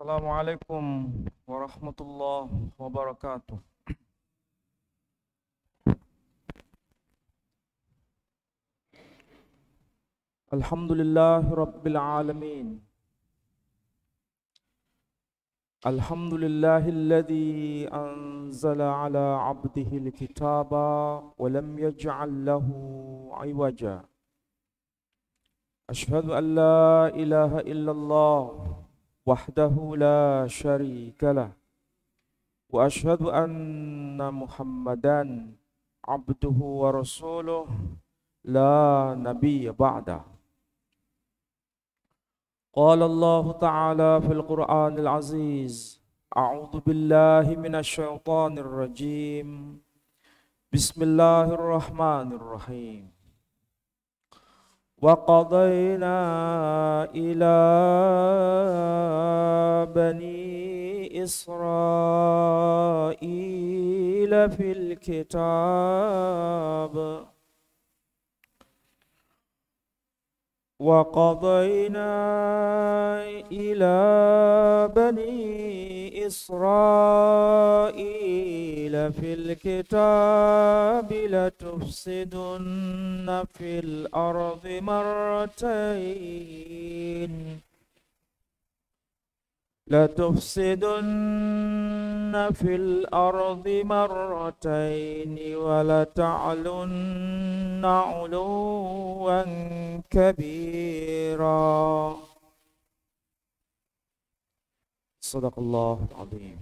Assalamualaikum warahmatullahi wabarakatuh. Alhamdulillahi rabbil alamin. Alhamdulillahilladzi anzala ala abdihi alkitaba wa lam yaj'al lahu iwaja. Ashhadu an la ilaha illallah wahdahu la syarika lah. Wa ashhadu anna Muhammadan abduhu wa rasuluh la nabiyya ba'da. Qala Allah Ta'ala fil Qur'anil Aziz. A'udzu billahi minasy syaithanir rajim. Bismillahirrahmanirrahim. Wa qadayna ila bani Israil fil kitab. وقضينا إلى بني إسرائيل في الكتاب لتفسدن في الأرض مرتين ولتعلن علوا كبيرا. Sadaqallahul Azim.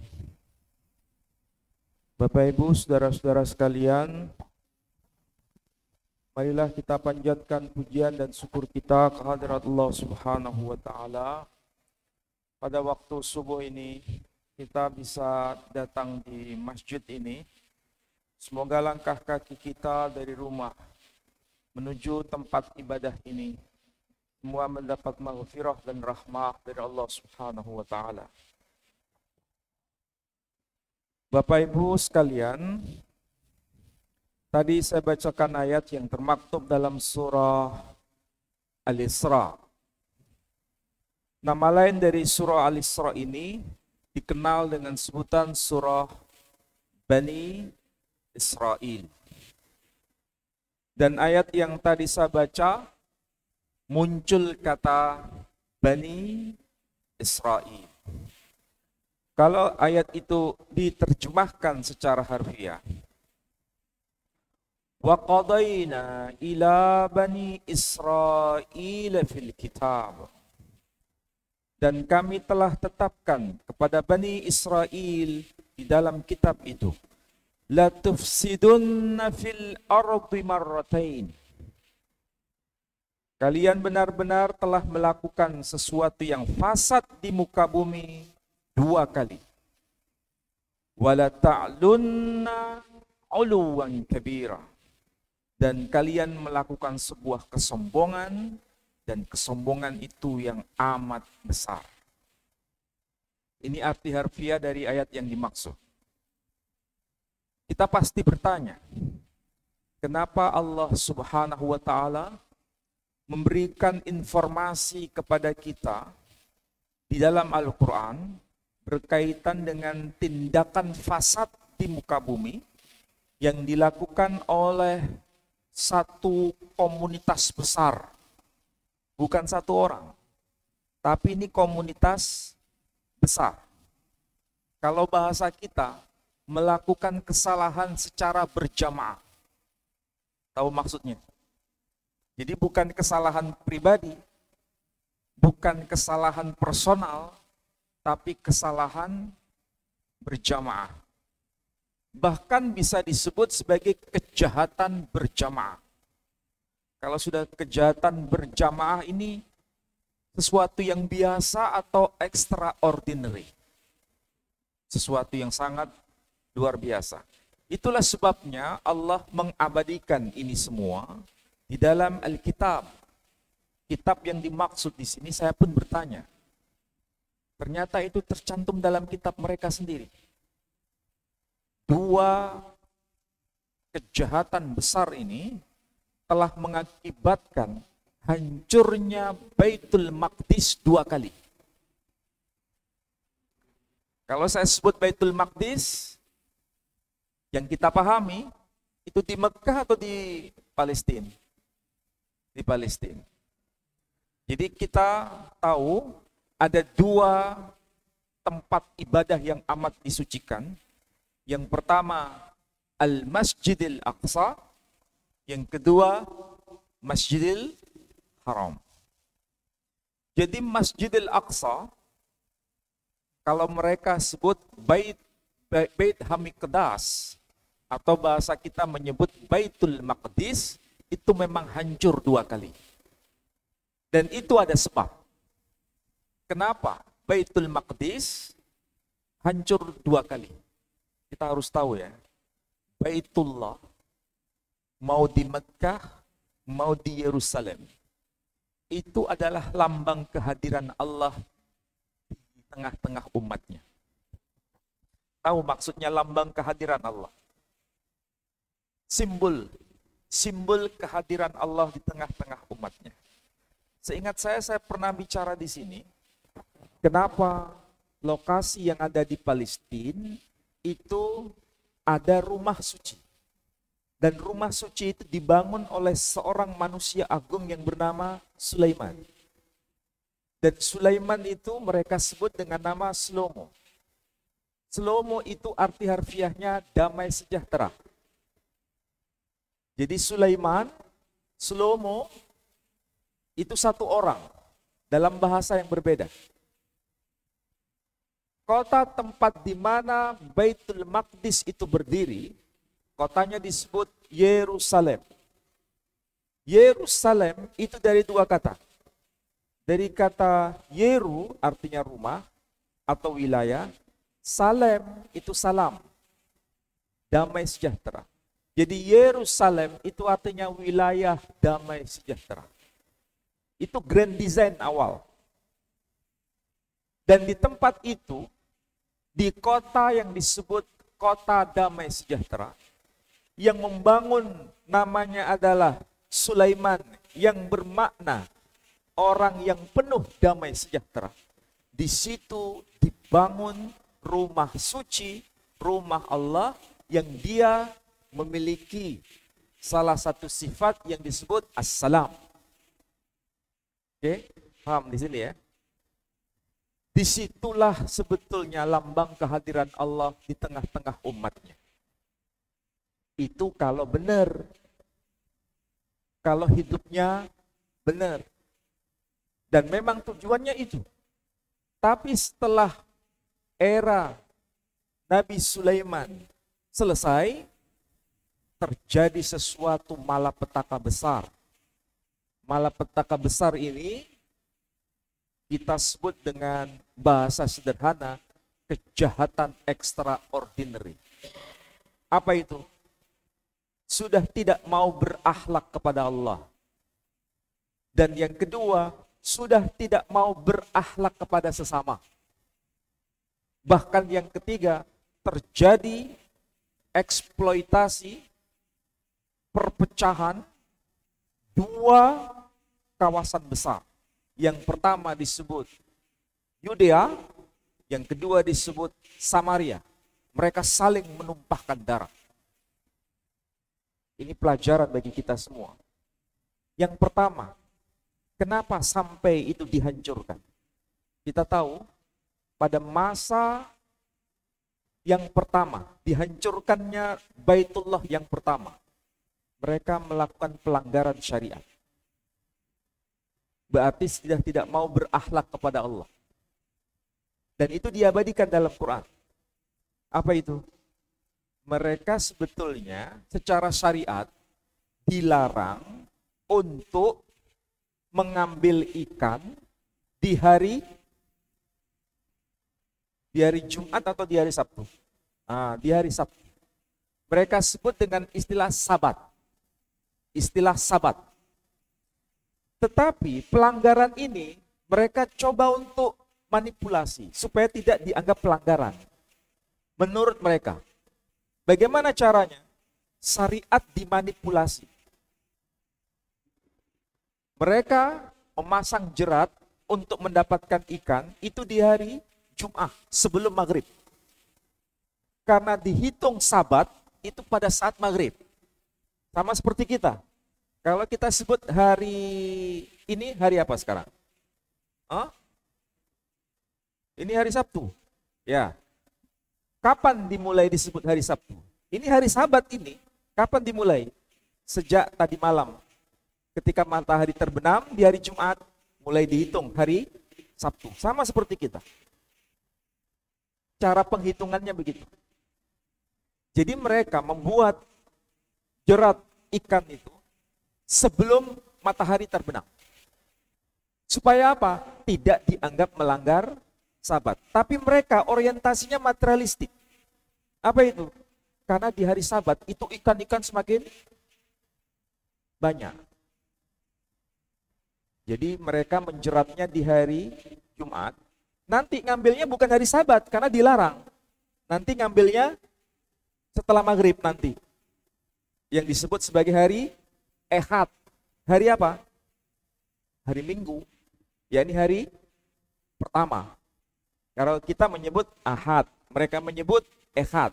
Bapak Ibu, saudara-saudara sekalian, marilah kita panjatkan pujian dan syukur kita kehadirat Allah Subhanahu wa taala. Pada waktu subuh ini kita bisa datang di masjid ini. Semoga langkah kaki kita dari rumah menuju tempat ibadah ini semua mendapat maghfirah dan rahmah dari Allah Subhanahu wa taala. Bapak Ibu sekalian, tadi saya bacakan ayat yang termaktub dalam surah Al-Isra. Nama lain dari surah Al-Isra ini dikenal dengan sebutan surah Bani Israel. Dan ayat yang tadi saya baca muncul kata Bani Israel. Kalau ayat itu diterjemahkan secara harfiah, wa qadayna ila bani Israil fil kitab, dan kami telah tetapkan kepada Bani Israel di dalam kitab itu, la tufsidunna fil ardi marratain, kalian benar-benar telah melakukan sesuatu yang fasad di muka bumi 2 kali. Wala ta'lunna 'uluwan kabira, dan kalian melakukan sebuah kesombongan, dan kesombongan itu yang amat besar. Ini arti harfiah dari ayat yang dimaksud. Kita pasti bertanya, kenapa Allah Subhanahu wa taala memberikan informasi kepada kita di dalam Al-Quran berkaitan dengan tindakan fasad di muka bumi yang dilakukan oleh satu komunitas besar. Bukan satu orang, tapi ini komunitas besar. Kalau bahasa kita, melakukan kesalahan secara berjamaah. Tahu maksudnya? Jadi bukan kesalahan pribadi, bukan kesalahan personal, tapi kesalahan berjamaah. Bahkan bisa disebut sebagai kejahatan berjamaah. Kalau sudah kejahatan berjamaah ini sesuatu yang biasa atau extraordinary. Sesuatu yang sangat luar biasa. Itulah sebabnya Allah mengabadikan ini semua di dalam Alkitab. Kitab yang dimaksud di sini saya pun bertanya. Ternyata itu tercantum dalam kitab mereka sendiri. 2 kejahatan besar ini telah mengakibatkan hancurnya Baitul Maqdis 2 kali. Kalau saya sebut Baitul Maqdis, yang kita pahami, itu di Mekah atau di Palestina? Di Palestina. Jadi kita tahu ada dua tempat ibadah yang amat disucikan. Yang pertama, Al-Masjidil Aqsa. Yang kedua, Masjidil Haram. Jadi Masjidil Aqsa, kalau mereka sebut Bait Hamikdas, atau bahasa kita menyebut Baitul Maqdis, itu memang hancur 2 kali. Dan itu ada sebab. Kenapa Baitul Maqdis hancur 2 kali? Kita harus tahu ya, Baitullah, mau di Mekah, mau di Yerusalem, itu adalah lambang kehadiran Allah di tengah-tengah umatnya. Tahu maksudnya lambang kehadiran Allah? Simbol kehadiran Allah di tengah-tengah umatnya. Seingat saya pernah bicara di sini, kenapa lokasi yang ada di Palestina itu ada rumah suci. Dan rumah suci itu dibangun oleh seorang manusia agung yang bernama Sulaiman. Dan Sulaiman itu mereka sebut dengan nama Slomo. Slomo itu arti harfiahnya damai sejahtera. Jadi Sulaiman, Slomo, itu satu orang dalam bahasa yang berbeda. Kota tempat di mana Baitul Maqdis itu berdiri, kotanya disebut Yerusalem. Yerusalem itu dari 2 kata. Dari kata Yeru artinya rumah atau wilayah, Salem itu salam, damai sejahtera. Jadi Yerusalem itu artinya wilayah damai sejahtera. Itu grand design awal. Dan di tempat itu, di kota yang disebut kota damai sejahtera, yang membangun namanya adalah Sulaiman, yang bermakna orang yang penuh damai sejahtera. Di situ dibangun rumah suci, rumah Allah yang dia memiliki salah satu sifat yang disebut As-Salam. Oke, paham di sini ya? Disitulah sebetulnya lambang kehadiran Allah di tengah-tengah umatnya. Itu kalau benar. Kalau hidupnya benar. Dan memang tujuannya itu. Tapi setelah era Nabi Sulaiman selesai, terjadi sesuatu malapetaka besar. Malapetaka besar ini kita sebut dengan bahasa sederhana kejahatan extraordinary. Apa itu? Sudah tidak mau berakhlak kepada Allah. Dan yang kedua, sudah tidak mau berakhlak kepada sesama. Bahkan yang ketiga, terjadi eksploitasi, perpecahan 2 kawasan besar. Yang pertama disebut Yudea, yang kedua disebut Samaria. Mereka saling menumpahkan darah. Ini pelajaran bagi kita semua. Yang pertama, kenapa sampai itu dihancurkan? Kita tahu pada masa yang pertama, dihancurkannya Baitullah yang pertama, mereka melakukan pelanggaran syariat. Berarti sudah tidak mau berakhlak kepada Allah. Dan itu diabadikan dalam Quran. Apa itu? Mereka sebetulnya secara syariat dilarang untuk mengambil ikan di hari Jumat atau di hari Sabtu. Di hari Sabtu. Mereka sebut dengan istilah sabat. Istilah sabat. Tetapi pelanggaran ini mereka coba untuk manipulasi supaya tidak dianggap pelanggaran. Menurut mereka, bagaimana caranya? Syariat dimanipulasi. Mereka memasang jerat untuk mendapatkan ikan itu di hari Jumat sebelum maghrib. Karena dihitung Sabat itu pada saat maghrib. Sama seperti kita. Kalau kita sebut hari ini, hari apa sekarang? Hah? Ini hari Sabtu. Ya. Kapan dimulai disebut hari Sabtu? Ini hari Sabat ini. Kapan dimulai? Sejak tadi malam. Ketika matahari terbenam di hari Jumat, mulai dihitung hari Sabtu. Sama seperti kita. Cara penghitungannya begitu. Jadi mereka membuat jerat ikan itu sebelum matahari terbenam. Supaya apa? Tidak dianggap melanggar Sabat. Tapi mereka orientasinya materialistik. Apa itu? Karena di hari Sabat itu ikan-ikan semakin banyak. Jadi mereka menjeratnya di hari Jumat. Nanti ngambilnya bukan hari Sabat karena dilarang. Nanti ngambilnya setelah maghrib nanti. Yang disebut sebagai hari Ehad. Hari apa? Hari Minggu. Yakni hari pertama. Kalau kita menyebut Ahad, mereka menyebut Ehad.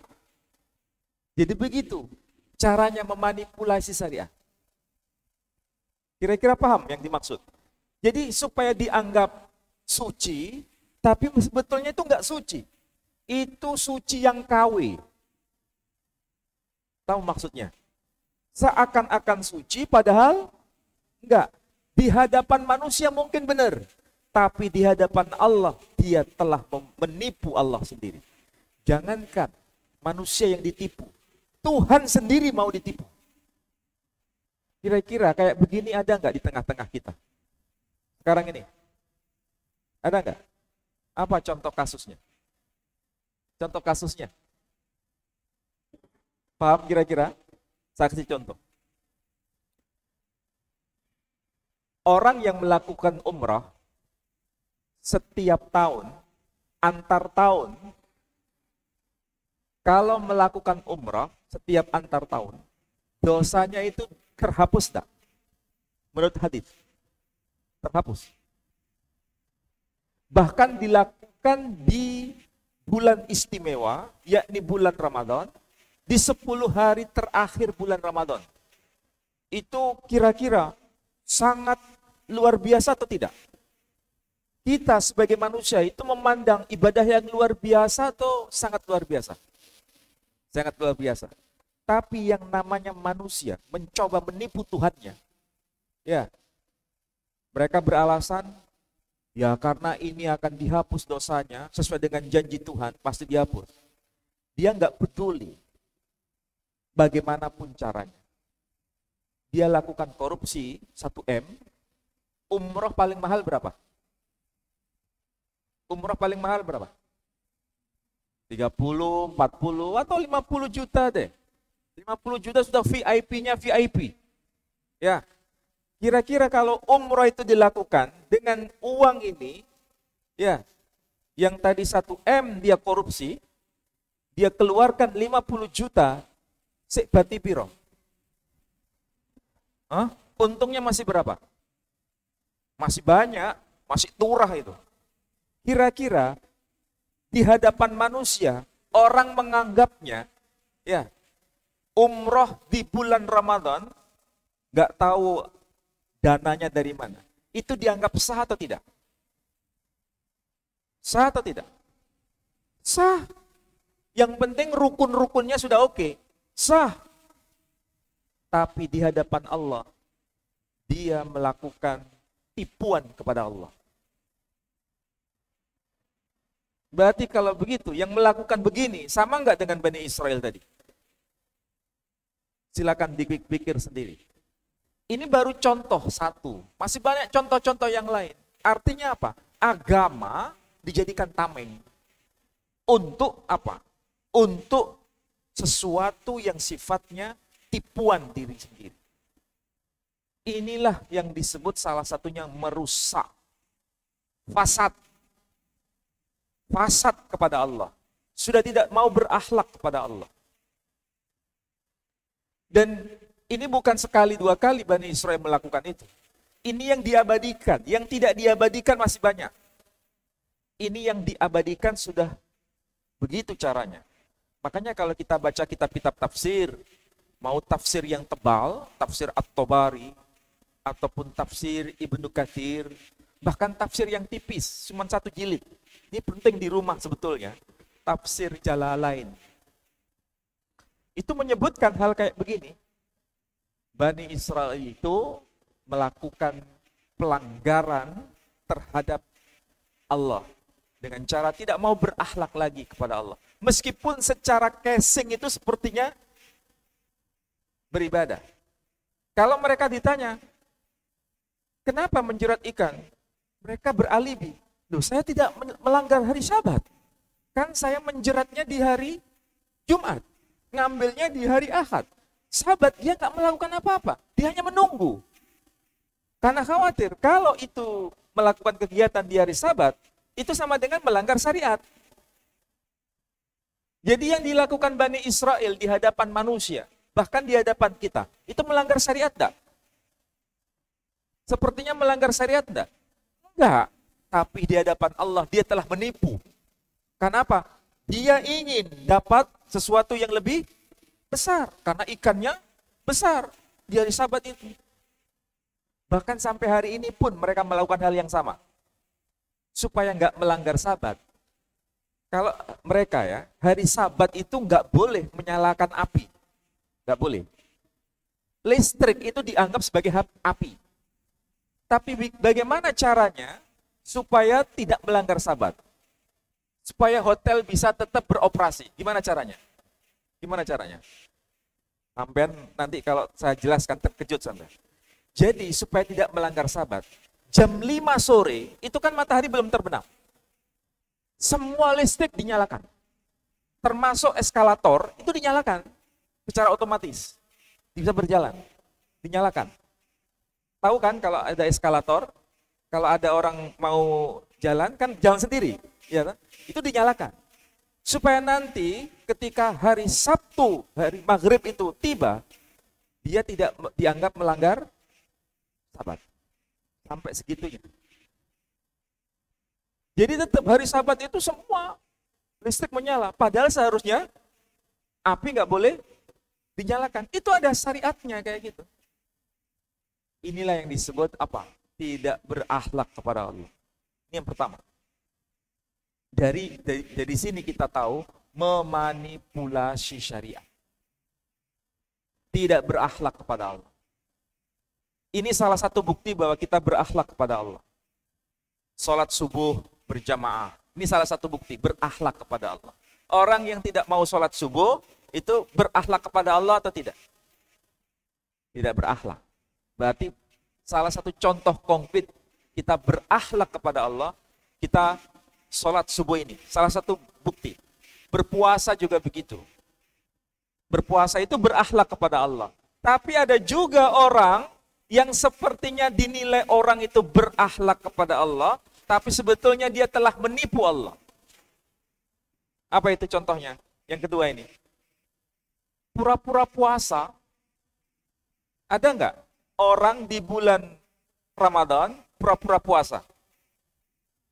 Jadi begitu caranya memanipulasi syariah. Kira-kira paham yang dimaksud? Jadi supaya dianggap suci, tapi sebetulnya itu enggak suci. Itu suci yang KW. Tahu maksudnya? Seakan-akan suci padahal enggak. Di hadapan manusia mungkin benar. Tapi di hadapan Allah dia telah menipu Allah sendiri. Jangankan manusia yang ditipu. Tuhan sendiri mau ditipu. Kira-kira kayak begini ada enggak di tengah-tengah kita? Sekarang ini. Ada enggak? Apa contoh kasusnya? Contoh kasusnya. Paham kira-kira? Saya kasih contoh. Orang yang melakukan umrah setiap tahun, antar tahun, kalau melakukan umrah setiap antar tahun, dosanya itu terhapus tak? Menurut hadis, terhapus. Bahkan dilakukan di bulan istimewa, yakni bulan Ramadan, di 10 hari terakhir bulan Ramadan. Itu kira-kira sangat luar biasa atau tidak? Kita sebagai manusia itu memandang ibadah yang luar biasa atau sangat luar biasa? Sangat luar biasa. Tapi yang namanya manusia mencoba menipu Tuhannya. Ya. Mereka beralasan, ya karena ini akan dihapus dosanya sesuai dengan janji Tuhan, pasti dihapus. Dia nggak peduli bagaimanapun caranya. Dia lakukan korupsi 1M, umroh paling mahal berapa? Umroh paling mahal berapa? 30, 40, atau 50 juta deh. 50 juta sudah VIP-nya VIP. Ya, kira-kira kalau umroh itu dilakukan dengan uang ini, ya, yang tadi 1M dia korupsi, dia keluarkan 50 juta, sik bati piro? Hah? Untungnya masih berapa? Masih banyak, masih turah itu. Kira-kira di hadapan manusia, orang menganggapnya, ya, umroh di bulan Ramadan, nggak tahu dananya dari mana. Itu dianggap sah atau tidak? Sah atau tidak? Sah. Yang penting rukun-rukunnya sudah oke. Sah. Tapi di hadapan Allah, dia melakukan tipuan kepada Allah. Berarti kalau begitu, yang melakukan begini, sama nggak dengan Bani Israel tadi? Silakan dipikir sendiri. Ini baru contoh satu. Masih banyak contoh-contoh yang lain. Artinya apa? Agama dijadikan tameng. Untuk apa? Untuk sesuatu yang sifatnya tipuan diri sendiri. Inilah yang disebut salah satunya merusak. Fasad. Fasad kepada Allah. Sudah tidak mau berakhlak kepada Allah. Dan ini bukan sekali dua kali Bani Israel melakukan itu. Ini yang diabadikan. Yang tidak diabadikan masih banyak. Ini yang diabadikan sudah begitu caranya. Makanya kalau kita baca kitab-kitab tafsir, mau tafsir yang tebal, tafsir At-Tabari, ataupun tafsir Ibnu Katsir, bahkan tafsir yang tipis, cuma 1 jilid. Ini penting di rumah sebetulnya. Tafsir Jalalain. Itu menyebutkan hal kayak begini. Bani Israel itu melakukan pelanggaran terhadap Allah dengan cara tidak mau berakhlak lagi kepada Allah. Meskipun secara casing itu sepertinya beribadah. Kalau mereka ditanya, kenapa menjerat ikan? Mereka beralibi. Loh, saya tidak melanggar hari Sabat. Kan saya menjeratnya di hari Jumat. Ngambilnya di hari Ahad. Sabat dia nggak melakukan apa-apa. Dia hanya menunggu. Karena khawatir kalau itu melakukan kegiatan di hari Sabat, itu sama dengan melanggar syariat. Jadi yang dilakukan Bani Israel di hadapan manusia, bahkan di hadapan kita, itu melanggar syariat enggak? Sepertinya melanggar syariat enggak? Enggak. Tapi di hadapan Allah dia telah menipu. Kenapa? Dia ingin dapat sesuatu yang lebih besar. Karena ikannya besar di hari Sabat itu. Bahkan sampai hari ini pun mereka melakukan hal yang sama. Supaya nggak melanggar Sabat. Kalau mereka ya, hari Sabat itu nggak boleh menyalakan api. Nggak boleh. Listrik itu dianggap sebagai api. Tapi bagaimana caranya supaya tidak melanggar Sabat? Supaya hotel bisa tetap beroperasi. Gimana caranya? Gimana caranya? Sampai nanti kalau saya jelaskan terkejut sampai. Jadi supaya tidak melanggar Sabat, jam 5 sore itu kan matahari belum terbenam. Semua listrik dinyalakan. Termasuk eskalator itu dinyalakan secara otomatis. Bisa berjalan. Dinyalakan. Tahu kan kalau ada eskalator, kalau ada orang mau jalan kan jalan sendiri, ya kan? Itu dinyalakan. Supaya nanti ketika hari Sabtu, hari Maghrib itu tiba, dia tidak dianggap melanggar Sabat. Sampai segitunya. Jadi tetap hari Sabat itu semua listrik menyala. Padahal seharusnya api nggak boleh dinyalakan. Itu ada syariatnya kayak gitu. Inilah yang disebut apa? Tidak berakhlak kepada Allah. Ini yang pertama. Dari sini kita tahu memanipulasi syariat. Tidak berakhlak kepada Allah. Ini salah satu bukti bahwa kita berakhlak kepada Allah. Salat subuh berjamaah. Ini salah satu bukti berakhlak kepada Allah. Orang yang tidak mau salat subuh itu berakhlak kepada Allah atau tidak? Tidak berakhlak. Berarti salah satu contoh konkret kita berakhlak kepada Allah, kita salat subuh ini. Salah satu bukti. Berpuasa juga begitu. Berpuasa itu berakhlak kepada Allah. Tapi ada juga orang yang sepertinya dinilai orang itu berakhlak kepada Allah, tapi sebetulnya dia telah menipu Allah. Apa itu contohnya? Yang kedua ini. Pura-pura puasa. Ada nggak orang di bulan Ramadan pura-pura puasa?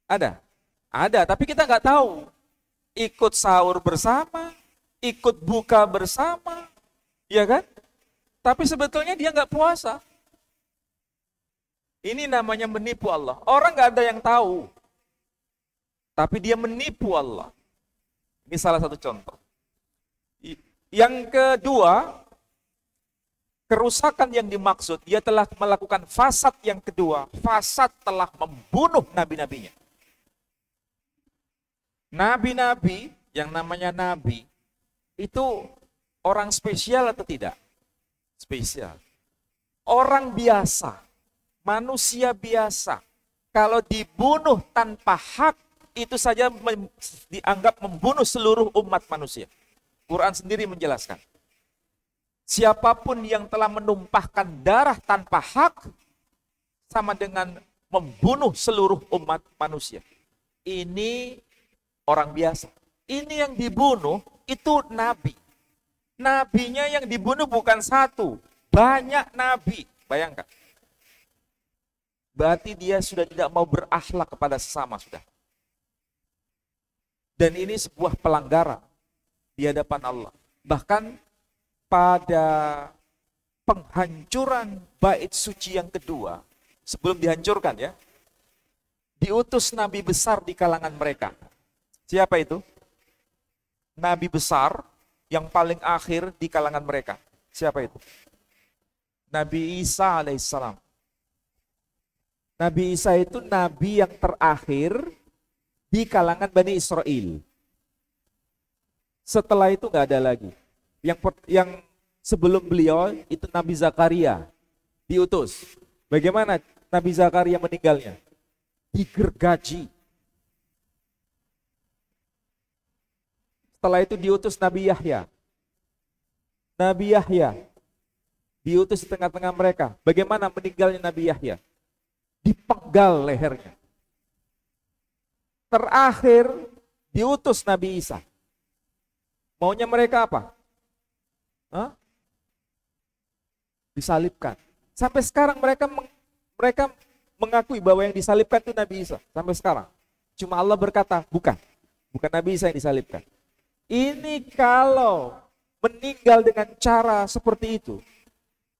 Ada? Ada, tapi kita nggak tahu. Ikut sahur bersama, ikut buka bersama, ya kan? Tapi sebetulnya dia nggak puasa. Ini namanya menipu Allah. Orang nggak ada yang tahu. Tapi dia menipu Allah. Ini salah satu contoh. Yang kedua, kerusakan yang dimaksud, dia telah melakukan fasad yang kedua. Fasad telah membunuh nabi-nabinya. Nabi-nabi, yang namanya nabi, itu orang spesial atau tidak? Spesial. Orang biasa, manusia biasa, kalau dibunuh tanpa hak, itu saja dianggap membunuh seluruh umat manusia. Quran sendiri menjelaskan. Siapapun yang telah menumpahkan darah tanpa hak, sama dengan membunuh seluruh umat manusia. Ini orang biasa. Ini yang dibunuh, itu nabi. Nabinya yang dibunuh bukan satu, banyak nabi. Bayangkan. Berarti dia sudah tidak mau berakhlak kepada sesama sudah. Dan ini sebuah pelanggaran. di hadapan Allah. Bahkan pada penghancuran bait suci yang kedua, sebelum dihancurkan ya, diutus nabi besar di kalangan mereka. Siapa itu? Nabi besar yang paling akhir di kalangan mereka. Siapa itu? Nabi Isa alaihissalam. Nabi Isa itu nabi yang terakhir di kalangan Bani Israel. Setelah itu nggak ada lagi. Yang sebelum beliau itu Nabi Zakaria diutus. Bagaimana Nabi Zakaria meninggalnya? Digergaji. Setelah itu diutus Nabi Yahya. Nabi Yahya diutus di tengah-tengah mereka. Bagaimana meninggalnya Nabi Yahya? Dipenggal lehernya. Terakhir diutus Nabi Isa. Maunya mereka apa? Disalibkan. Sampai sekarang mereka mengakui bahwa yang disalibkan itu Nabi Isa. Sampai sekarang. Cuma Allah berkata, bukan Nabi Isa yang disalibkan. Ini kalau meninggal dengan cara seperti itu,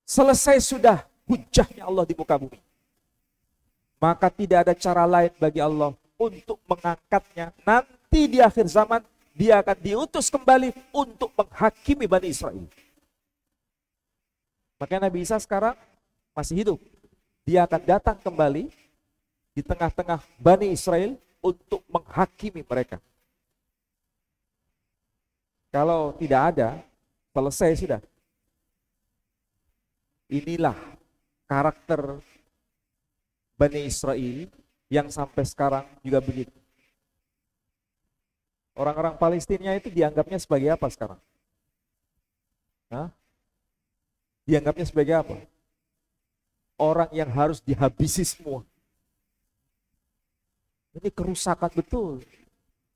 selesai sudah hujahnya Allah di muka bumi. Maka tidak ada cara lain bagi Allah untuk mengangkatnya. Nanti di akhir zaman, dia akan diutus kembali untuk menghakimi Bani Israel. Makanya Nabi Isa sekarang masih hidup. Dia akan datang kembali di tengah-tengah Bani Israel untuk menghakimi mereka. Kalau tidak ada, selesai sudah. Inilah karakter Bani Israel yang sampai sekarang juga begitu. Orang-orang Palestina itu dianggapnya sebagai apa sekarang? Dianggapnya sebagai apa? Orang yang harus dihabisi semua. Ini kerusakan betul.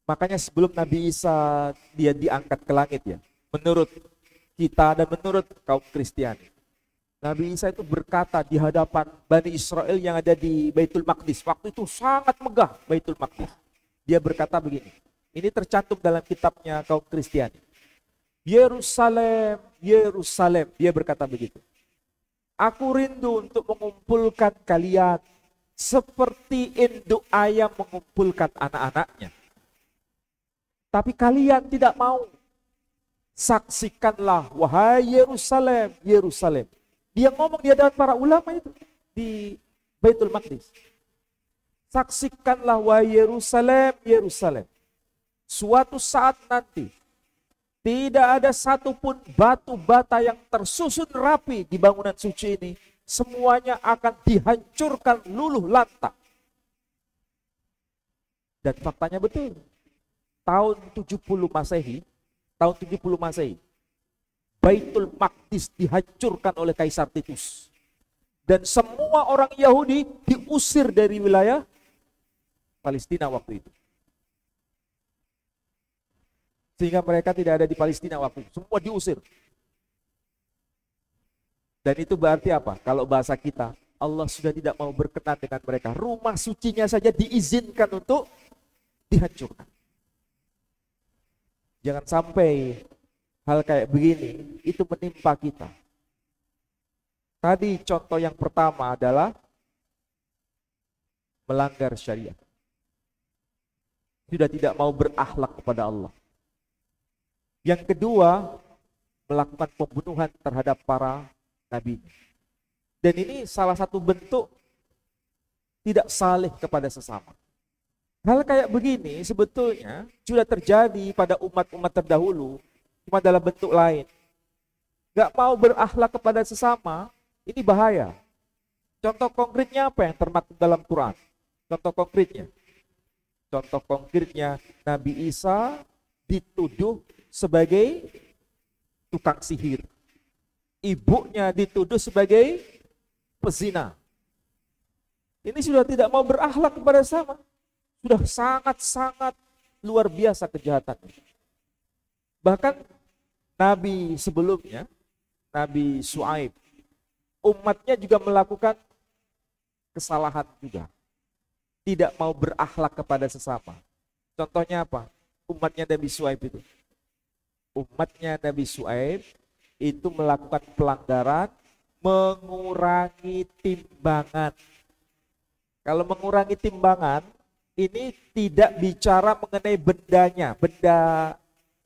Makanya sebelum Nabi Isa dia diangkat ke langit ya, menurut kita dan menurut kaum Kristiani, Nabi Isa itu berkata di hadapan Bani Israel yang ada di Baitul Maqdis. Waktu itu sangat megah Baitul Maqdis. Dia berkata begini. Ini tercantum dalam kitabnya kaum Kristiani. Yerusalem, Yerusalem. Dia berkata begitu. Aku rindu untuk mengumpulkan kalian seperti induk ayam mengumpulkan anak-anaknya. Tapi kalian tidak mau. Saksikanlah, wahai Yerusalem, Yerusalem. Dia ngomong di hadapan para ulama itu di Baitul Maqdis. Saksikanlah, wahai Yerusalem, Yerusalem. Suatu saat nanti, tidak ada satupun batu bata yang tersusun rapi di bangunan suci ini. Semuanya akan dihancurkan luluh lantak. Dan faktanya betul. Tahun 70 Masehi, Baitul Maqdis dihancurkan oleh Kaisar Titus. Dan semua orang Yahudi diusir dari wilayah Palestina waktu itu. Sehingga mereka tidak ada di Palestina waktu itu. Semua diusir. Dan itu berarti apa? Kalau bahasa kita, Allah sudah tidak mau berkenan dengan mereka. Rumah sucinya saja diizinkan untuk dihancurkan. Jangan sampai hal kayak begini itu menimpa kita. Tadi contoh yang pertama adalah melanggar syariat. Sudah tidak mau berakhlak kepada Allah. Yang kedua, melakukan pembunuhan terhadap para nabi. Dan ini salah satu bentuk tidak saleh kepada sesama. Hal kayak begini sebetulnya sudah terjadi pada umat-umat terdahulu, cuma dalam bentuk lain. Gak mau berakhlak kepada sesama, ini bahaya. Contoh konkretnya apa yang termaktub dalam Quran? Contoh konkretnya Nabi Isa dituduh sebagai tukang sihir. Ibunya dituduh sebagai pezina. Ini sudah tidak mau berakhlak kepada sesama. Sudah sangat-sangat luar biasa kejahatannya. Bahkan Nabi sebelumnya, Nabi Shu'aib, umatnya juga melakukan kesalahan juga. Tidak mau berakhlak kepada sesama. Contohnya apa? Umatnya Nabi Shu'aib itu. umatnya Nabi Syuaib itu melakukan pelanggaran mengurangi timbangan. Kalau mengurangi timbangan, ini tidak bicara mengenai bendanya, benda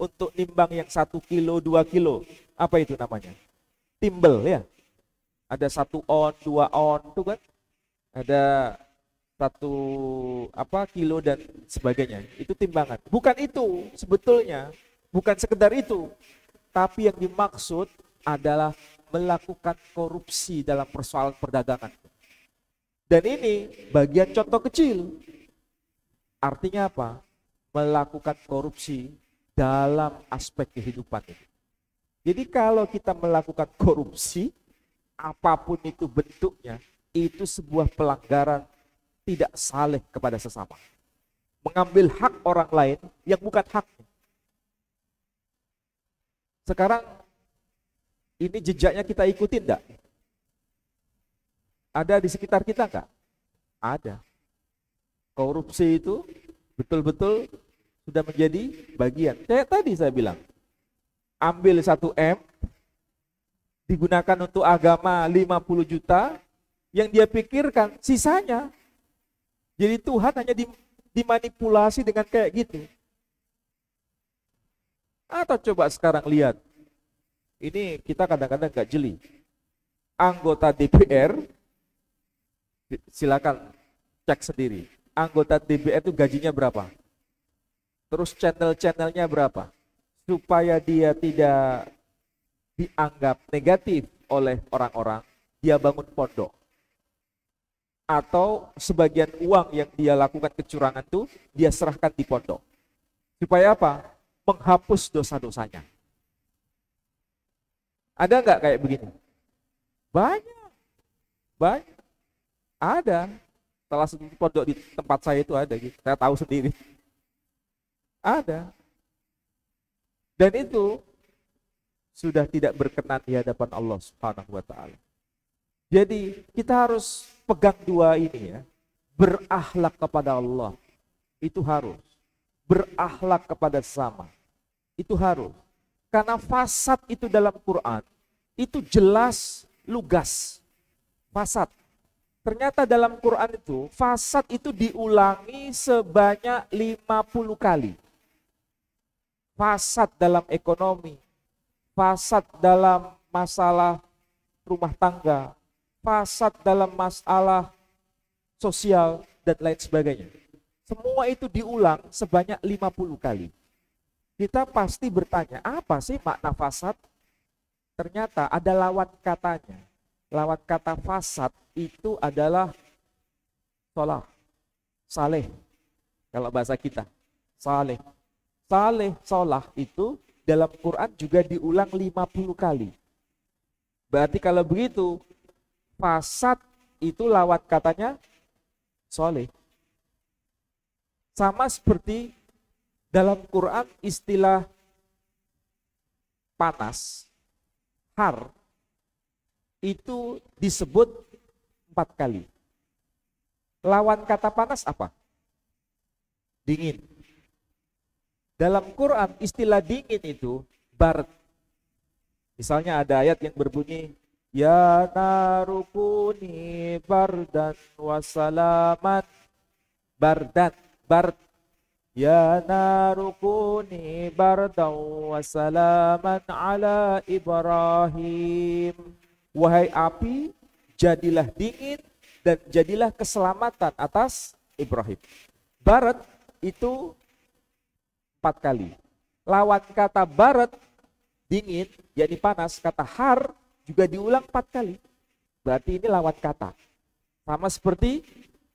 untuk nimbang yang 1 kilo, 2 kilo. Apa itu namanya? Timbel ya. Ada 1 on, 2 on, itu kan? Ada 1 kilo dan sebagainya. Itu timbangan. Bukan itu sebetulnya, bukan sekedar itu. Tapi yang dimaksud adalah melakukan korupsi dalam persoalan perdagangan. Dan ini bagian contoh kecil. Artinya apa? Melakukan korupsi dalam aspek kehidupan itu. Jadi kalau kita melakukan korupsi, apapun itu bentuknya, itu sebuah pelanggaran tidak saleh kepada sesama. Mengambil hak orang lain yang bukan haknya. Sekarang ini jejaknya kita ikutin enggak? Ada di sekitar kita enggak? Ada. Korupsi itu betul-betul sudah menjadi bagian. Kayak tadi saya bilang, ambil 1 M, digunakan untuk agama 50 juta, yang dia pikirkan sisanya. Jadi Tuhan hanya dimanipulasi dengan kayak gitu. Atau coba sekarang lihat, ini kita kadang-kadang gak jeli. Anggota DPR, silakan cek sendiri. Anggota DPR itu gajinya berapa? Terus channel-channelnya berapa? Supaya dia tidak dianggap negatif oleh orang-orang, dia bangun pondok. Atau sebagian uang yang dia lakukan kecurangan itu, dia serahkan di pondok. Supaya apa? Menghapus dosa-dosanya. Ada nggak kayak begini? Banyak. Banyak. Ada. Salah satu pondok di tempat saya itu ada gitu. Saya tahu sendiri. Ada. Dan itu sudah tidak berkenan di hadapan Allah Subhanahu wa taala. Jadi kita harus pegang dua ini ya. Berakhlak kepada Allah. Itu harus. Berakhlak kepada sesama. Itu harus. Karena fasad itu dalam Quran itu jelas lugas. Fasad. Ternyata dalam Quran itu fasad itu diulangi sebanyak 50 kali. Fasad dalam ekonomi, fasad dalam masalah rumah tangga, fasad dalam masalah sosial dan lain sebagainya. Semua itu diulang sebanyak 50 kali. Kita pasti bertanya, apa sih makna fasad? Ternyata ada lawan katanya. Lawan kata fasad itu adalah sholah, saleh. Kalau bahasa kita, saleh. Saleh, sholah itu dalam Quran juga diulang 50 kali. Berarti kalau begitu, fasad itu lawan katanya soleh. Sama seperti dalam Quran istilah panas, har, itu disebut 4 kali. Lawan kata panas apa? Dingin. Dalam Quran istilah dingin itu bard. Misalnya ada ayat yang berbunyi ya narukuni bardan wasalaman. Bardan, bard. Ya narukuni bardan wasalaman ala Ibrahim. Wahai api, jadilah dingin dan jadilah keselamatan atas Ibrahim. Barat itu 4 kali. Lawan kata barat, dingin, yakni panas, kata har juga diulang 4 kali. Berarti ini lawan kata. Sama seperti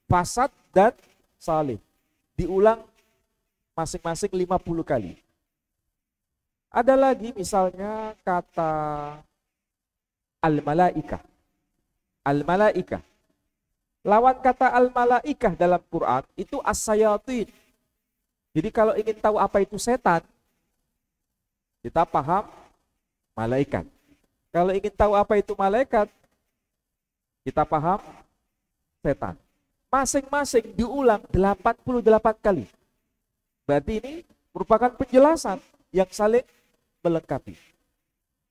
fasad dan salih. Diulang masing-masing 50 kali. Ada lagi misalnya kata al-malaikah. Al-malaikah. Lawan kata al-malaikah dalam Quran itu as-sayatin. Jadi kalau ingin tahu apa itu setan, kita paham malaikat. Kalau ingin tahu apa itu malaikat, kita paham setan. Masing-masing diulang 88 kali. Berarti ini merupakan penjelasan yang saling melengkapi.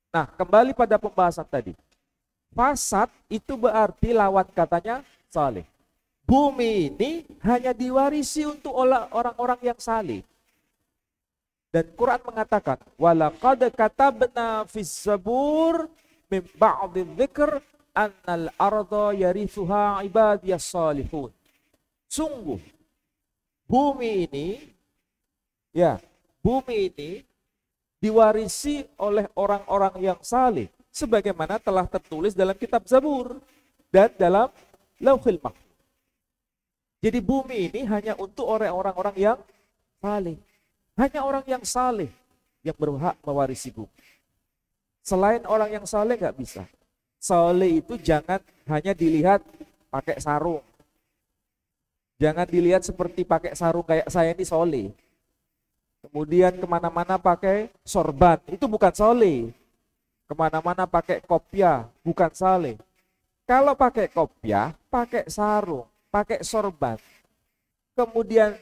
Nah, kembali pada pembahasan tadi. Fasad itu berarti lawan katanya saleh. Bumi ini hanya diwarisi untuk orang-orang yang saleh. Dan Quran mengatakan, walaqad katabna fis zabur min ba'di dzikr annal arda yarithuha ibadiyas salihun. Sungguh bumi ini diwarisi oleh orang-orang yang saleh sebagaimana telah tertulis dalam kitab Zabur dan dalam Lauhul Mahfuz. Jadi bumi ini hanya untuk orang-orang yang saleh. Hanya orang yang saleh yang berhak mewarisi bumi. Selain orang yang saleh nggak bisa. Saleh itu jangan hanya dilihat pakai sarung. Jangan dilihat seperti pakai sarung kayak saya ini saleh. Kemudian kemana-mana pakai sorban, itu bukan saleh. Kemana-mana pakai kopiah, bukan saleh. Kalau pakai kopiah, pakai sarung, pakai sorban, kemudian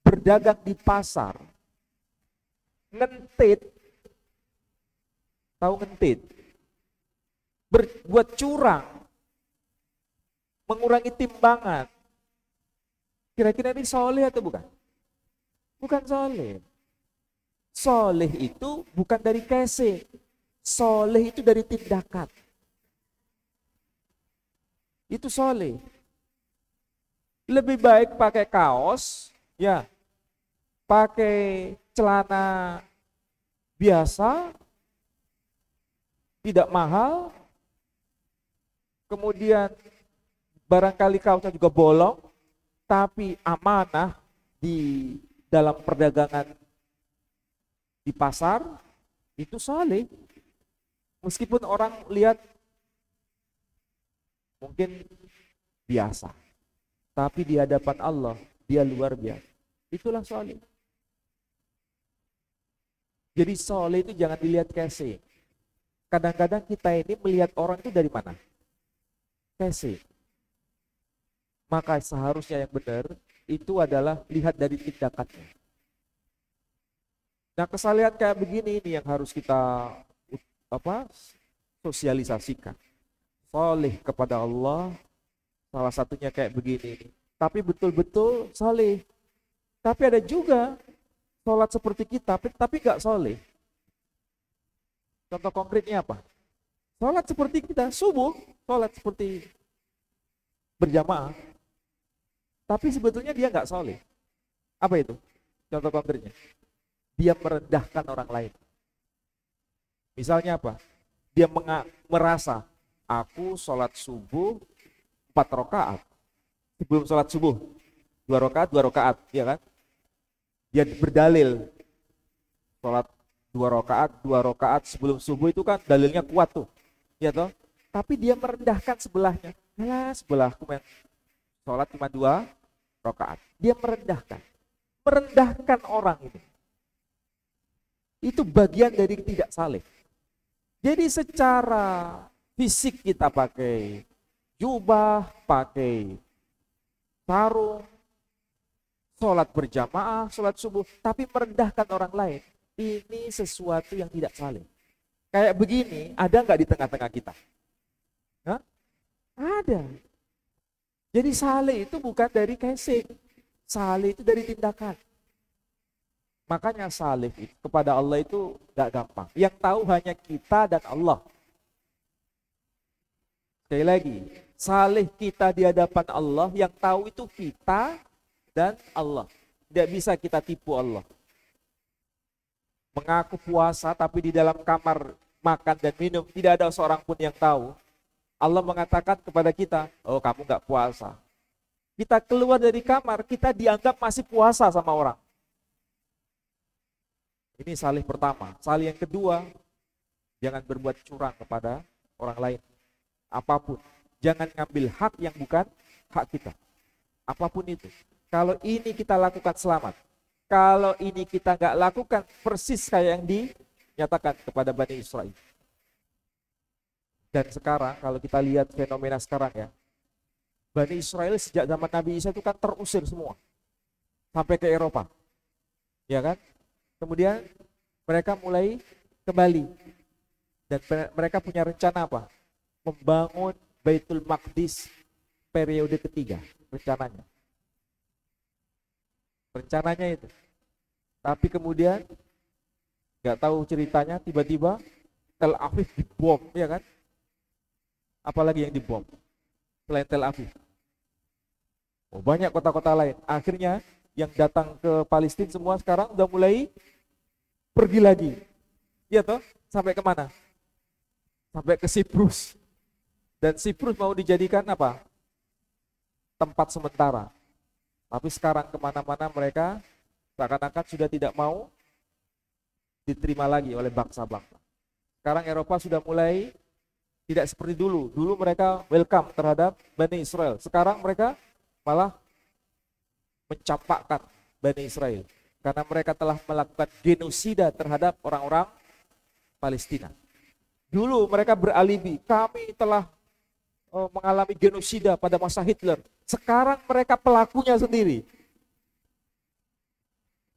berdagang di pasar, ngentit, tahu ngentit? Berbuat curang, mengurangi timbangan. Kira-kira ini soleh atau bukan? Bukan soleh. Soleh itu bukan dari kese. Soleh itu dari tindakan. Itu soleh. Lebih baik pakai kaos, ya, pakai celana biasa, tidak mahal, kemudian barangkali kaosnya juga bolong, tapi amanah di dalam perdagangan di pasar, itu saleh. Meskipun orang lihat mungkin biasa, tapi di hadapan Allah dia luar biasa. Itulah saleh. Jadi saleh itu jangan dilihat kese. Kadang-kadang kita ini melihat orang itu dari mana? Kese. Maka seharusnya yang benar itu adalah lihat dari tindakannya. Nah, kesalehan kayak begini ini yang harus kita sosialisasikan. Saleh kepada Allah, salah satunya kayak begini. Tapi betul-betul saleh. Tapi ada juga sholat seperti kita, tapi gak saleh. Contoh konkretnya apa? Sholat seperti kita, subuh, sholat seperti berjamaah. Tapi sebetulnya dia gak saleh. Apa itu? Contoh konkretnya. Dia merendahkan orang lain. Misalnya apa? Dia merasa, aku sholat subuh 4 rakaat. Sebelum sholat subuh, 2 rakaat, ya kan? Dia berdalil, sholat 2 rakaat sebelum subuh itu kan dalilnya kuat tuh. Ya toh? Tapi dia merendahkan sebelahnya. Alah, sebelahku men, sholat cuma 2 rakaat. Dia merendahkan orang ini. Itu bagian dari tidak saleh. Jadi secara fisik kita pakai jubah, pakai sarung, sholat berjamaah, sholat subuh, tapi merendahkan orang lain. Ini sesuatu yang tidak saleh. Kayak begini, ada nggak di tengah-tengah kita? Hah? Ada. Jadi saleh itu bukan dari casing. Saleh itu dari tindakan. Makanya saleh kepada Allah itu gak gampang. Yang tahu hanya kita dan Allah. Sekali lagi, saleh kita di hadapan Allah, yang tahu itu kita dan Allah. Tidak bisa kita tipu Allah. Mengaku puasa tapi di dalam kamar makan dan minum, tidak ada seorang pun yang tahu. Allah mengatakan kepada kita, oh kamu gak puasa. Kita keluar dari kamar, kita dianggap masih puasa sama orang. Ini saleh pertama. Saleh yang kedua, jangan berbuat curang kepada orang lain. Apapun. Jangan ngambil hak yang bukan hak kita. Apapun itu. Kalau ini kita lakukan selamat. Kalau ini kita nggak lakukan, persis kayak yang dinyatakan kepada Bani Israel. Dan sekarang kalau kita lihat fenomena sekarang ya, Bani Israel sejak zaman Nabi Isa itu kan terusir semua. Sampai ke Eropa. Ya kan? Kemudian mereka mulai kembali. Dan mereka punya rencana apa? Membangun Baitul Maqdis periode ketiga, rencananya. Rencananya itu. Tapi kemudian nggak tahu ceritanya, tiba-tiba Tel Aviv dibom, ya kan? Apalagi yang dibom selain Tel Aviv? Oh, banyak kota-kota lain. Akhirnya yang datang ke Palestina semua sekarang udah mulai pergi lagi. Iya toh? Sampai kemana? Sampai ke Siprus. Dan Siprus mau dijadikan apa? Tempat sementara. Tapi sekarang kemana-mana mereka seakan-akan sudah tidak mau diterima lagi oleh bangsa-bangsa. Sekarang Eropa sudah mulai tidak seperti dulu. Dulu mereka welcome terhadap Bani Israel. Sekarang mereka malah mencampakkan Bani Israel. Karena mereka telah melakukan genosida terhadap orang-orang Palestina. Dulu mereka beralibi, kami telah mengalami genosida pada masa Hitler. Sekarang mereka pelakunya sendiri.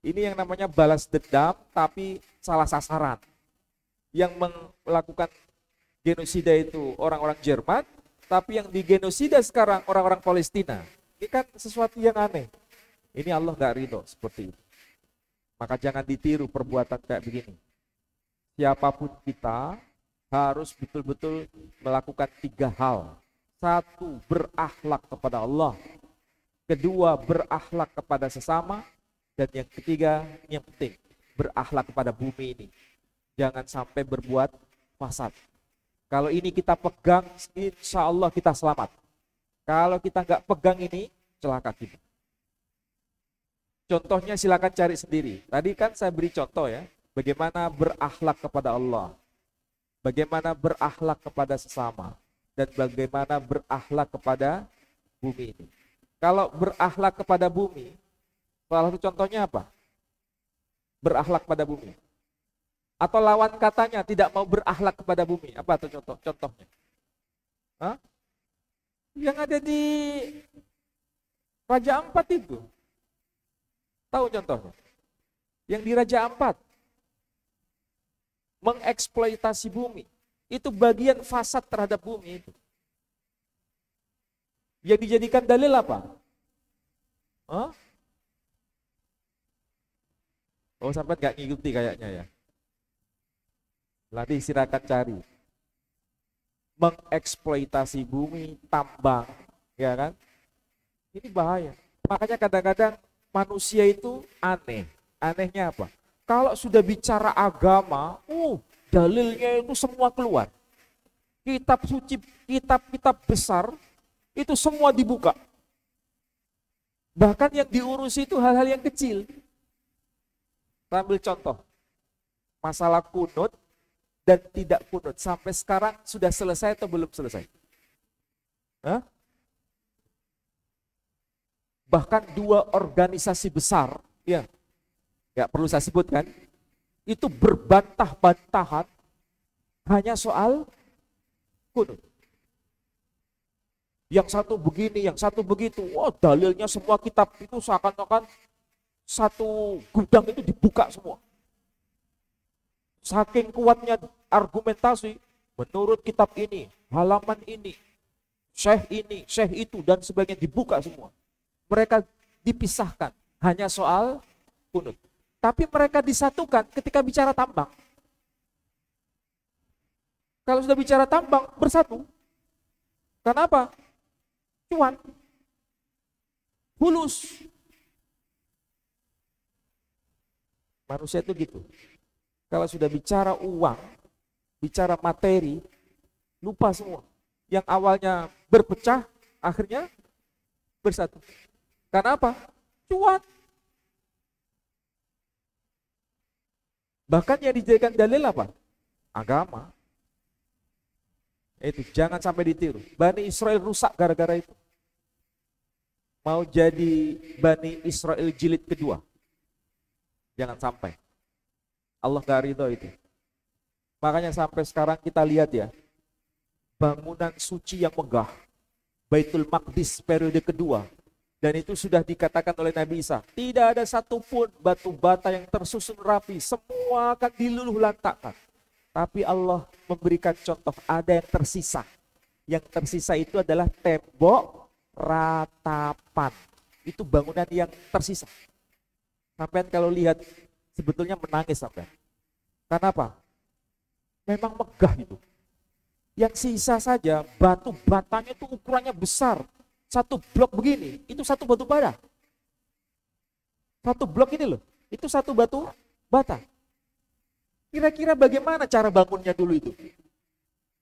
Ini yang namanya balas dendam, tapi salah sasaran. Yang melakukan genosida itu orang-orang Jerman, tapi yang digenosida sekarang orang-orang Palestina. Ini kan sesuatu yang aneh. Ini Allah gak ridho seperti itu. Maka jangan ditiru perbuatan kayak begini. Siapapun kita harus betul-betul melakukan 3 hal. 1, berakhlak kepada Allah. 2, berakhlak kepada sesama. Dan yang ketiga, yang penting, berakhlak kepada bumi ini. Jangan sampai berbuat fasad. Kalau ini kita pegang, insya Allah kita selamat. Kalau kita nggak pegang ini, celaka kita. Contohnya silakan cari sendiri. Tadi kan saya beri contoh ya, bagaimana berakhlak kepada Allah, bagaimana berakhlak kepada sesama, dan bagaimana berakhlak kepada bumi ini. Kalau berakhlak kepada bumi, salah satu contohnya apa? Berakhlak pada bumi. Atau lawan katanya tidak mau berakhlak kepada bumi. Apa itu contohnya? Hah? Yang ada di Raja Ampat itu. Tahu contohnya? Yang di Raja Ampat. Mengeksploitasi bumi. Itu bagian fasad terhadap bumi itu. Yang dijadikan dalil apa? Hah? Oh, sampai nggak ngikuti kayaknya ya. Nanti silakan cari. Mengeksploitasi bumi, tambang, ya kan? Ini bahaya. Makanya kadang-kadang manusia itu aneh. Anehnya apa? Kalau sudah bicara agama, dalilnya itu semua keluar. Kitab suci, kitab-kitab besar, itu semua dibuka. Bahkan yang diurusi itu hal-hal yang kecil. Kita ambil contoh. Masalah kunut dan tidak kunut. Sampai sekarang sudah selesai atau belum selesai? Hah? Bahkan 2 organisasi besar, ya, nggak perlu saya sebutkan, itu berbantah-bantahan hanya soal kunut. Yang satu begini, yang satu begitu. Wah, dalilnya semua kitab itu seakan-akan satu gudang itu dibuka semua. Saking kuatnya argumentasi, menurut kitab ini, halaman ini, syekh itu, dan sebagainya dibuka semua. Mereka dipisahkan hanya soal kunut. Tapi mereka disatukan ketika bicara tambang. Kalau sudah bicara tambang, bersatu. Kenapa? Cuan. Fulus. Manusia itu gitu. Kalau sudah bicara uang, bicara materi, lupa semua. Yang awalnya berpecah, akhirnya bersatu. Karena apa? Cuan. Bahkan yang dijadikan dalil apa? Agama. Itu jangan sampai ditiru. Bani Israel rusak gara-gara itu. Mau jadi Bani Israel jilid kedua. Jangan sampai. Allah gak ridho itu. Makanya sampai sekarang kita lihat ya, bangunan suci yang megah, Baitul Maqdis periode kedua, dan itu sudah dikatakan oleh Nabi Isa, tidak ada satupun batu bata yang tersusun rapi, semua semua akan diluluh lantakkan. Tapi Allah memberikan contoh, ada yang tersisa. Yang tersisa itu adalah tembok ratapan. Itu bangunan yang tersisa. Sampai kalau lihat sebetulnya menangis sampai. Karena apa? Memang megah itu. Yang sisa saja batu batanya itu ukurannya besar. Satu blok begini, itu satu batu bara. Satu blok ini loh, itu satu batu bata. Kira-kira bagaimana cara bangunnya dulu itu?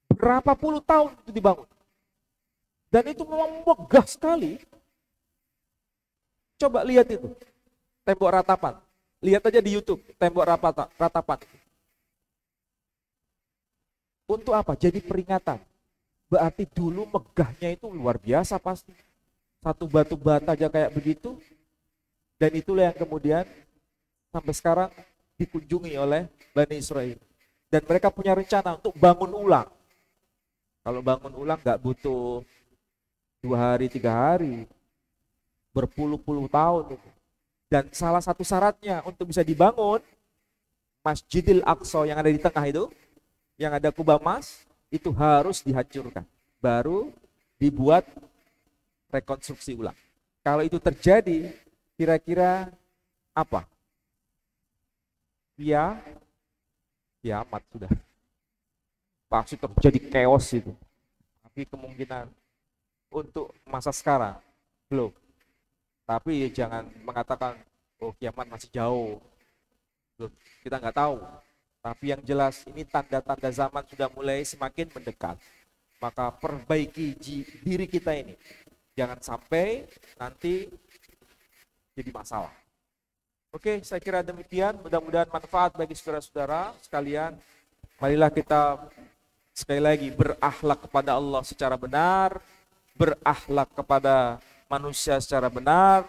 Berapa puluh tahun itu dibangun. Dan itu memang megah sekali. Coba lihat itu, tembok ratapan. Lihat aja di YouTube, tembok ratapan. Untuk apa? Jadi peringatan. Berarti dulu megahnya itu luar biasa pasti. Satu batu bata aja kayak begitu. Dan itulah yang kemudian sampai sekarang dikunjungi oleh Bani Israel. Dan mereka punya rencana untuk bangun ulang. Kalau bangun ulang nggak butuh 2 hari, 3 hari. Berpuluh-puluh tahun itu. Dan salah satu syaratnya untuk bisa dibangun, Masjidil Aqsa yang ada di tengah itu, yang ada kubah emas, itu harus dihancurkan. Baru dibuat rekonstruksi ulang. Kalau itu terjadi, kira-kira apa? Ya, kiamat sudah. Pasti terjadi chaos itu. Tapi kemungkinan untuk masa sekarang, belum. Tapi jangan mengatakan, oh kiamat masih jauh. Belum. Kita nggak tahu. Tapi yang jelas ini tanda-tanda zaman sudah mulai semakin mendekat. Maka perbaiki diri kita ini. Jangan sampai nanti jadi masalah. Oke, saya kira demikian. Mudah-mudahan manfaat bagi saudara-saudara sekalian. Marilah kita sekali lagi berakhlak kepada Allah secara benar. Berakhlak kepada manusia secara benar.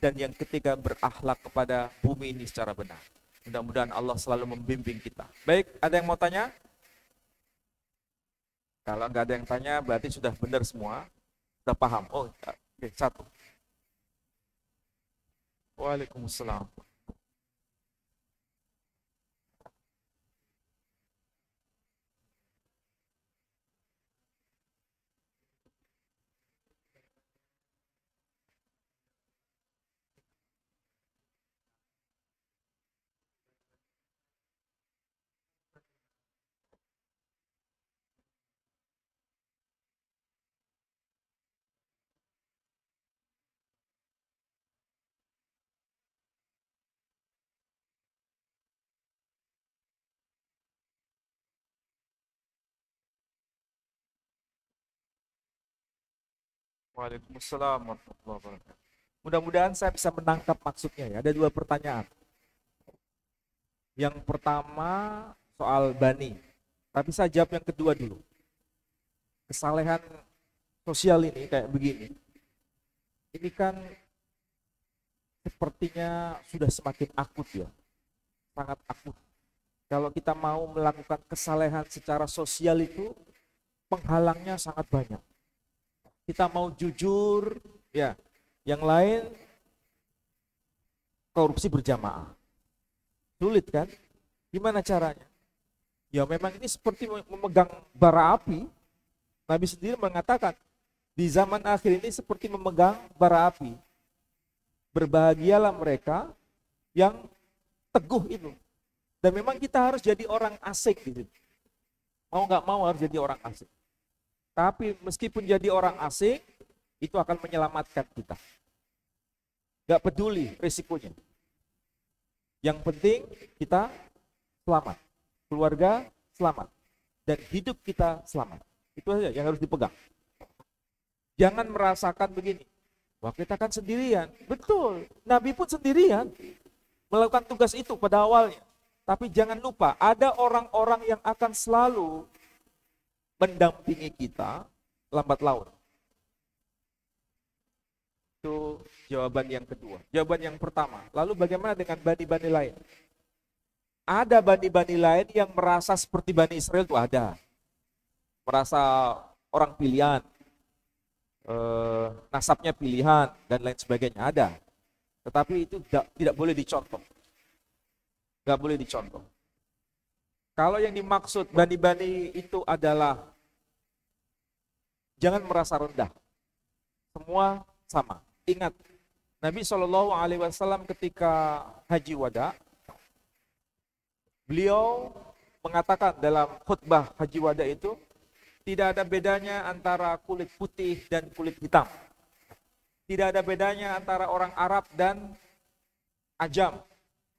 Dan yang ketiga, berakhlak kepada bumi ini secara benar. Mudah-mudahan Allah selalu membimbing kita. Baik, ada yang mau tanya? Kalau nggak ada yang tanya, berarti sudah benar semua. Sudah paham. Oh, oke, satu. Waalaikumsalam. Waalaikumsalam warahmatullahi wabarakatuh. Mudah-mudahan saya bisa menangkap maksudnya ya. Ada 2 pertanyaan. Yang pertama soal Bani. Tapi saya jawab yang kedua dulu. Kesalehan sosial ini kayak begini. Ini kan sepertinya sudah semakin akut ya. Sangat akut. Kalau kita mau melakukan kesalehan secara sosial itu penghalangnya sangat banyak. Kita mau jujur, ya, yang lain korupsi berjamaah. Sulit kan? Gimana caranya? Ya memang ini seperti memegang bara api. Nabi sendiri mengatakan, di zaman akhir ini seperti memegang bara api. Berbahagialah mereka yang teguh itu. Dan memang kita harus jadi orang asik gitu. Mau nggak mau harus jadi orang asik. Tapi meskipun jadi orang asing, itu akan menyelamatkan kita. Gak peduli risikonya. Yang penting kita selamat. Keluarga selamat. Dan hidup kita selamat. Itu saja yang harus dipegang. Jangan merasakan begini. Wah kita kan sendirian. Betul, Nabi pun sendirian. Melakukan tugas itu pada awalnya. Tapi jangan lupa, ada orang-orang yang akan selalu mendampingi kita lambat laun. Itu jawaban yang kedua. Jawaban yang pertama. Lalu bagaimana dengan bani-bani lain? Ada bani-bani lain yang merasa seperti Bani Israel itu ada. Merasa orang pilihan, nasabnya pilihan, dan lain sebagainya ada. Tetapi itu tidak boleh dicontoh. Nggak boleh dicontoh. Kalau yang dimaksud bani-bani itu adalah jangan merasa rendah. Semua sama. Ingat, Nabi SAW ketika haji wada, beliau mengatakan dalam khutbah haji wada itu, tidak ada bedanya antara kulit putih dan kulit hitam. Tidak ada bedanya antara orang Arab dan Ajam.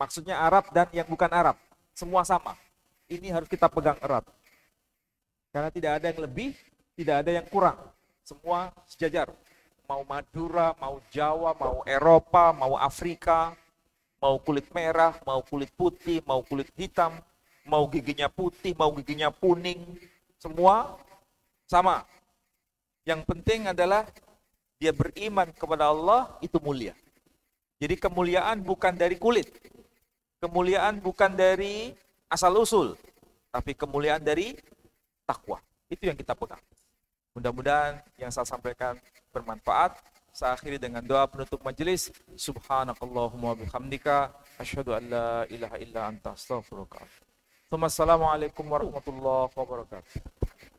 Maksudnya Arab dan yang bukan Arab. Semua sama. Ini harus kita pegang erat. Karena tidak ada yang lebih, tidak ada yang kurang. Semua sejajar. Mau Madura, mau Jawa, mau Eropa, mau Afrika, mau kulit merah, mau kulit putih, mau kulit hitam, mau giginya putih, mau giginya kuning. Semua sama. Yang penting adalah dia beriman kepada Allah, itu mulia. Jadi kemuliaan bukan dari kulit. Kemuliaan bukan dari asal-usul, tapi kemuliaan dari takwa. Itu yang kita pegang. Mudah-mudahan yang saya sampaikan bermanfaat. Saya akhiri dengan doa penutup majelis. Subhanakallahumma bihamdika asyhadu an la ilaha illa anta astaghfiruka. Assalamualaikum warahmatullahi wabarakatuh.